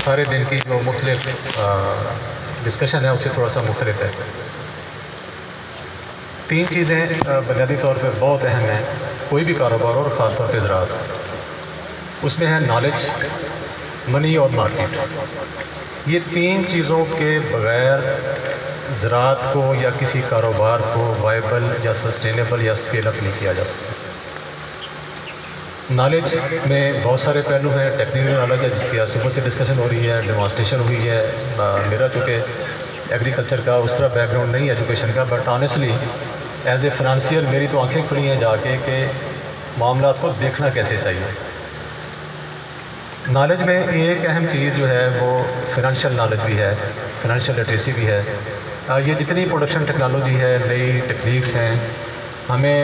سارے دن کی جو مختلف ڈسکشن ہے اس سے تھوڑا سا مختلف ہے۔ 3 چیزیں بنیادی طور پہ بہت اہم ہیں کوئی بھی کاروبار اور خاص طور پہ زراعت، اس میں ہے نالج، منی اور مارکیٹ۔ یہ 3 چیزوں کے بغیر زراعت کو یا کسی کاروبار کو وائبل یا سسٹینیبل یا اسکیل اپ نہیں کیا جا سکتا۔ نالج میں بہت سارے پہلو ہیں، ٹیکنیکل نالج ہے جس کی آج صبح سے ڈسکشن ہو رہی ہے، ڈیمانسٹریشن ہوئی ہے۔ میرا چونکہ ایگریکلچر کا اس طرح بیک گراؤنڈ نہیں ہے ایجوکیشن کا، بٹ آنیسٹلی ایز اے فنانسیئر میری تو آنکھیں کھلی ہیں جا کے کہ معاملات کو دیکھنا کیسے چاہیے۔ نالج میں ایک اہم چیز جو ہے وہ فنانشیل نالج بھی ہے، فنانشیل لٹریسی بھی ہے۔ یہ جتنی پروڈکشن ٹیکنالوجی ہے، نئی ٹیکنیکس ہیں، ہمیں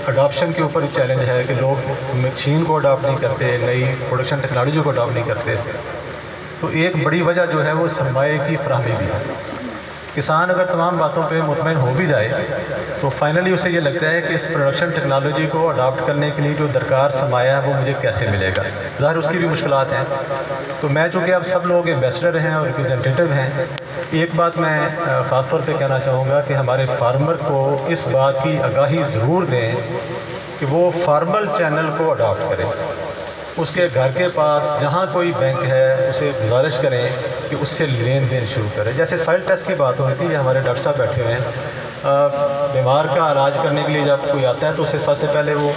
اڈاپشن کے اوپر چیلنج ہے کہ لوگ مشین کو اڈاپٹ نہیں کرتے، نئی پروڈکشن ٹیکنالوجی کو اڈاپٹ نہیں کرتے۔ تو ایک بڑی وجہ جو ہے وہ سرمایہ کی فراہمی بھی ہے۔ کسان اگر تمام باتوں پہ مطمئن ہو بھی جائے تو فائنلی اسے یہ لگتا ہے کہ اس پروڈکشن ٹیکنالوجی کو اڈاپٹ کرنے کے لیے جو درکار سرمایہ ہے وہ مجھے کیسے ملے گا، ظاہر اس کی بھی مشکلات ہیں۔ تو میں چونکہ اب سب لوگ ایمبیسڈر ہیں اور ریپرزینٹیٹیو ہیں، ایک بات میں خاص طور پہ کہنا چاہوں گا کہ ہمارے فارمر کو اس بات کی آگاہی ضرور دیں کہ وہ فارمل چینل کو اڈاپٹ کریں۔ اس کے گھر کے پاس جہاں کوئی بینک ہے اسے گزارش کریں کہ اس سے لین دین شروع کریں۔ جیسے سائل ٹیسٹ کی بات ہو رہی تھی، یہ ہمارے ڈاکٹر صاحب بیٹھے ہوئے ہیں، بیمار کا علاج کرنے کے لیے جب کوئی آتا ہے تو اسے سب سے پہلے وہ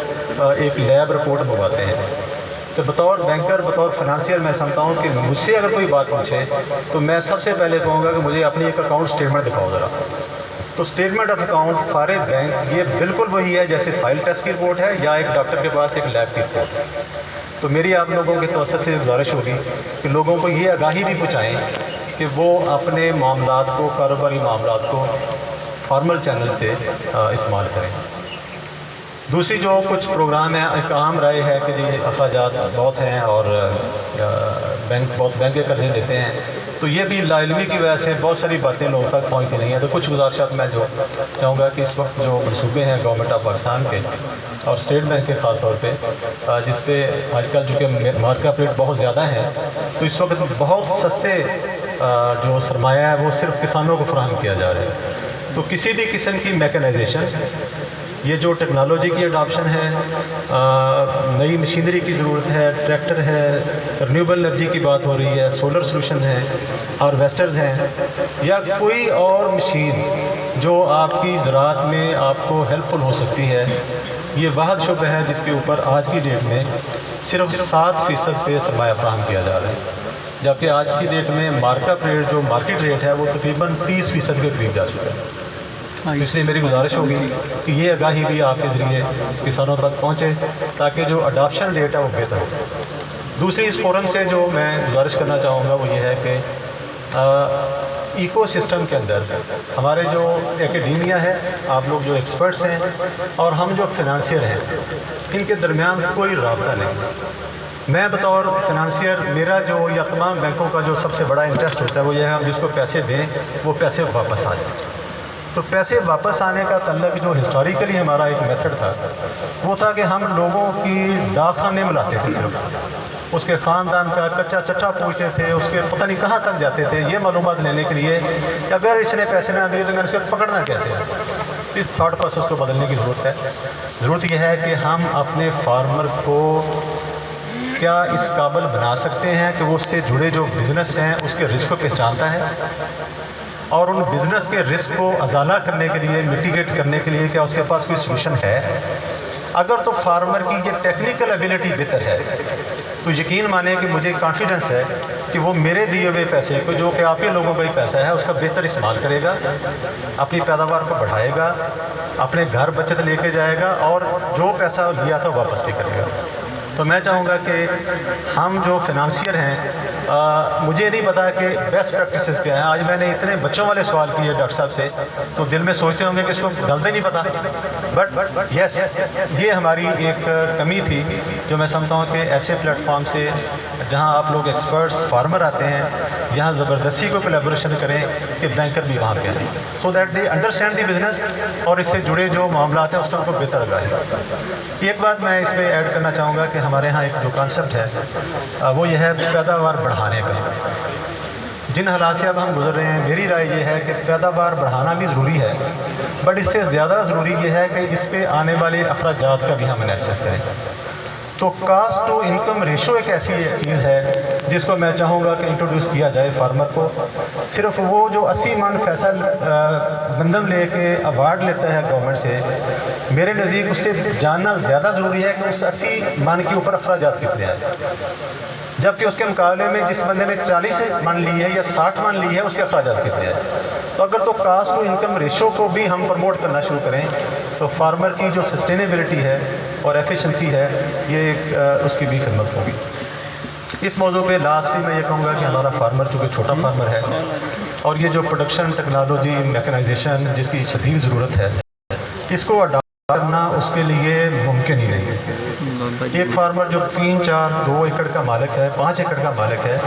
ایک لیب رپورٹ منگواتے ہیں۔ تو بطور بینکر، بطور فنانسیئر میں سمجھتا ہوں کہ مجھ سے اگر کوئی بات پوچھے تو میں سب سے پہلے کہوں گا کہ مجھے اپنی ایک اکاؤنٹ سٹیٹمنٹ دکھاؤ ذرا۔ تو statement of account for a bank یہ بالکل وہی ہے جیسے سائل ٹیسٹ کی رپورٹ ہے یا ایک ڈاکٹر کے پاس ایک لیب کی رپورٹ ہے۔ تو میری آپ لوگوں کے توسط سے گزارش ہوگی کہ لوگوں کو یہ آگاہی بھی پہنچائیں کہ وہ اپنے معاملات کو، کاروباری معاملات کو فارمل چینل سے استعمال کریں۔ دوسری جو کچھ پروگرام ہیں، ایک عام رائے ہے کہ جی اخراجات بہت ہیں اور بینک بہت مہنگے قرضے دیتے ہیں، تو یہ بھی لا علمی کی وجہ سے بہت ساری باتیں لوگوں تک پہنچتی نہیں ہیں۔ تو کچھ گزارشات میں جو چاہوں گا کہ اس وقت جو منصوبے ہیں گورنمنٹ آف پاکستان کے اور اسٹیٹ بینک کے خاص طور پہ، جس پہ آج کل چونکہ مارکیٹ ریٹ بہت زیادہ ہیں، تو اس وقت بہت سستے جو سرمایہ ہے وہ صرف کسانوں کو فراہم کیا جا رہا ہے۔ تو کسی بھی قسم کی میکنائزیشن، یہ جو ٹیکنالوجی کی اڈاپشن ہے، نئی مشینری کی ضرورت ہے، ٹریکٹر ہے، رینیوبل انرجی کی بات ہو رہی ہے، سولر سولوشن ہے، ہارویسٹرز ہیں، یا کوئی اور مشین جو آپ کی زراعت میں آپ کو ہیلپ فل ہو سکتی ہے، یہ واحد شعبہ ہے جس کے اوپر آج کی ڈیٹ میں صرف 7% پہ سرمایہ فراہم کیا جا رہا ہے، جبکہ آج کی ڈیٹ میں مارکیٹ ریٹ جو مارکیٹ ریٹ ہے وہ تقریباً 30% کے قریب جا چکا ہے۔ اس لیے میری گزارش ہوگی کہ یہ آگاہی بھی آپ کے ذریعے کسانوں تک پہنچے تاکہ جو اڈاپشن ریٹ ہے وہ بہتر ہو۔ دوسری اس فورم سے جو میں گزارش کرنا چاہوں گا وہ یہ ہے کہ ایکو سسٹم کے اندر ہمارے جو اکیڈیمیا ہے، آپ لوگ جو ایکسپرٹس ہیں اور ہم جو فنانسیئر ہیں، ان کے درمیان کوئی رابطہ نہیں۔ میں بطور فنانسیئر میرا جو یا تمام بینکوں کا جو سب سے بڑا انٹرسٹ ہوتا ہے وہ یہ ہے ہم جس کو پیسے دیں وہ پیسے واپس آ جائیں۔ تو پیسے واپس آنے کا تعلق جو ہسٹوریکلی ہمارا ایک میتھڈ تھا وہ تھا کہ ہم لوگوں کی ڈاک خانے میں لاتے تھے، صرف اس کے خاندان کا کچا چٹا پوچھتے تھے، اس کے پتہ نہیں کہاں تک جاتے تھے یہ معلومات لینے کے لیے کہ اگر اس نے پیسے نہ دیے تو میں اسے پکڑنا کیسے ہے۔ اس تھاٹ پروسیس کو بدلنے کی ضرورت ہے۔ ضرورت یہ ہے کہ ہم اپنے فارمر کو کیا اس قابل بنا سکتے ہیں کہ وہ اس سے جڑے جو بزنس ہیں اس کے رسک کو پہچانتا ہے اور ان بزنس کے رسک کو ازالہ کرنے کے لیے، میٹیگیٹ کرنے کے لیے کیا اس کے پاس کوئی سولوشن ہے۔ اگر تو فارمر کی یہ ٹیکنیکل ایبیلٹی بہتر ہے تو یقین مانیں کہ مجھے کانفیڈنس ہے کہ وہ میرے دیے ہوئے پیسے کو، جو کہ آپ ہی لوگوں کا ہی پیسہ ہے، اس کا بہتر استعمال کرے گا، اپنی پیداوار کو بڑھائے گا، اپنے گھر بچت لے کے جائے گا اور جو پیسہ لیا تھا واپس بھی کرے گا۔ تو میں چاہوں گا کہ ہم جو فنانسیئر ہیں، مجھے نہیں پتا کہ بیسٹ پریکٹسز کیا ہیں۔ آج میں نے اتنے بچوں والے سوال کیے ڈاکٹر صاحب سے تو دل میں سوچتے ہوں گے کہ اس کو غلط ہی نہیں پتا، بٹ یس یہ ہماری ایک کمی تھی جو میں سمجھتا ہوں کہ ایسے پلیٹ فارم سے جہاں آپ لوگ ایکسپرٹس فارمر آتے ہیں، یہاں زبردستی کو کولیبوریشن کریں کہ بینکر بھی وہاں پہ ہیں، so that they understand the business اور اس سے جڑے جو معاملات ہیں اس کا ان کو بہتر آگاہی۔ ایک بات میں اس میں ایڈ کرنا چاہوں گا کہ ہمارے ہاں ایک جو کانسیپٹ ہے وہ یہ ہے پیداوار بڑھانے کا. جن حالات سے اب ہم گزر رہے ہیں میری رائے یہ ہے کہ پیداوار بڑھانا بھی ضروری ہے، بٹ اس سے زیادہ ضروری یہ ہے کہ اس پہ آنے والے اخراجات کا بھی ہم انالیسس کریں. تو کاسٹ ٹو انکم ریشو ایک ایسی چیز ہے جس کو میں چاہوں گا کہ انٹروڈیوس کیا جائے فارمر کو. صرف وہ جو 80 من فیصل گندم لے کے ایوارڈ لیتا ہے گورنمنٹ سے، میرے نزدیک اس سے جاننا زیادہ ضروری ہے کہ اس 80 من کے اوپر اخراجات کتنے ہیں، جبکہ اس کے مقابلے میں جس بندے نے 40 من لی ہے یا 60 من لی ہے اس کے اخراجات کتنے ہیں. تو اگر تو کاسٹ ٹو انکم ریشو کو بھی ہم پروموٹ کرنا شروع کریں تو فارمر کی جو سسٹینیبلٹی ہے اور ایفیشنسی ہے یہ اس کی بھی خدمت ہوگی. اس موضوع پہ لاسٹلی میں یہ کہوں گا کہ ہمارا فارمر چونکہ چھوٹا فارمر ہے اور یہ جو پروڈکشن ٹیکنالوجی میکنائزیشن جس کی شدید ضرورت ہے اس کو اڈاپٹ کرنا اس کے لیے ممکن ہی نہیں ہے. ایک فارمر جو 3 4 2 ایکڑ کا مالک ہے، 5 ایکڑ کا مالک ہے،